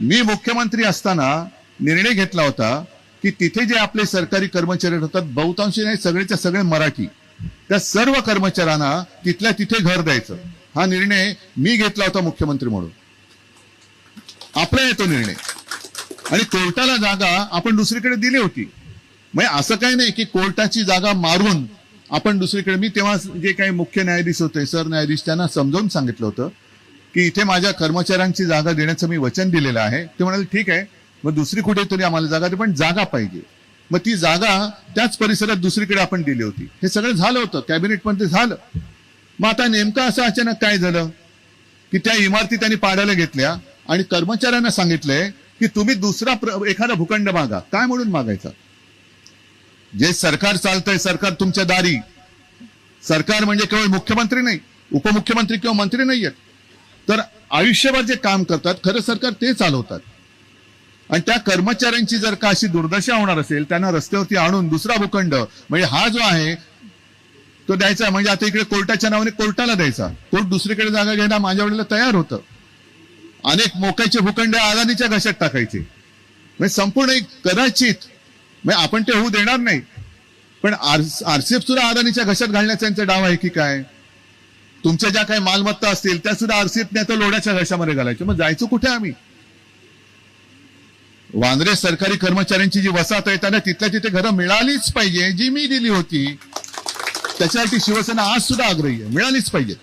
मी मुख्यमंत्री असताना निर्णय घेतला होता की तिथे जे आपले सरकारी कर्मचारी होतात, बहुतांशी नाही सगळेच्या सगळे मराठी, त्या सर्व कर्मचाऱ्यांना तिथल्या तिथे घर द्यायचं, हा निर्णय मी घेतला होता मुख्यमंत्री म्हणून. आपला आहे तो निर्णय. आणि कोर्टाला जागा आपण दुसरीकडे दिली होती. म्हणजे असं काही नाही की कोर्टाची जागा मारून आपण दुसरीकडे. मी तेव्हा जे काही मुख्य न्यायाधीश होते, सरन्यायाधीश, त्यांना समजावून सांगितलं होतं की इथे माझ्या कर्मचाऱ्यांची जागा देण्याचं मी वचन दिलेलं आहे. ते म्हणाले ठीक आहे, मग दुसरी कुठेतरी आम्हाला जागा दे, पण जागा पाहिजे. मग ती जागा त्याच परिसरात दुसरीकडे आपण दिली होती. हे सगळं झालं होतं, कॅबिनेट मध्ये झालं. मग आता नेमकं असं अचानक काय झालं की त्या इमारती त्यांनी पाडायला घेतल्या आणि कर्मचाऱ्यांना सांगितलंय की तुम्ही दुसरा एखादा भूखंड मागा. काय म्हणून मागायचा? जे सरकार चालतंय, सरकार तुमच्या दारी. सरकार म्हणजे केवळ मुख्यमंत्री नाही, उपमुख्यमंत्री किंवा मंत्री नाही आहेत, तर आयुष्यभर जे काम करतात खरं सरकार ते चालवतात. आणि त्या कर्मचाऱ्यांची जर का अशी दुर्दशा होणार असेल, त्यांना रस्त्यावरती आणून दुसरा भूखंड म्हणजे हा जो आहे तो द्यायचा. म्हणजे आता इकडे कोर्टाच्या नावाने कोर्टाला द्यायचा, कोर्ट दुसरीकडे जागा घ्यायला माझ्या वेळेला तयार होतं. अनेक मोक्याचे भूखंड अदानीच्या घशात टाकायचे. म्हणजे संपूर्ण कदाचित म्हणजे आपण ते होऊ देणार नाही, पण आरसीएफ सुद्धा अदानीच्या घशात घालण्याचा त्यांचा डाव आहे की काय? तुमच्या ज्या काही मालमत्ता असतील त्या सुद्धा आरसीएफने आता लोढ्याच्या घशामध्ये घालायच्या. मग जायचं कुठे आम्ही? वांद्रे सरकारी कर्मचाऱ्यांची जी वसाहत आहे त्यांना तिथल्या तिथे घरं मिळालीच पाहिजे, जी मी दिली होती. त्याच्यासाठी शिवसेना आज सुद्धा आग्रही आहे, मिळालीच पाहिजे.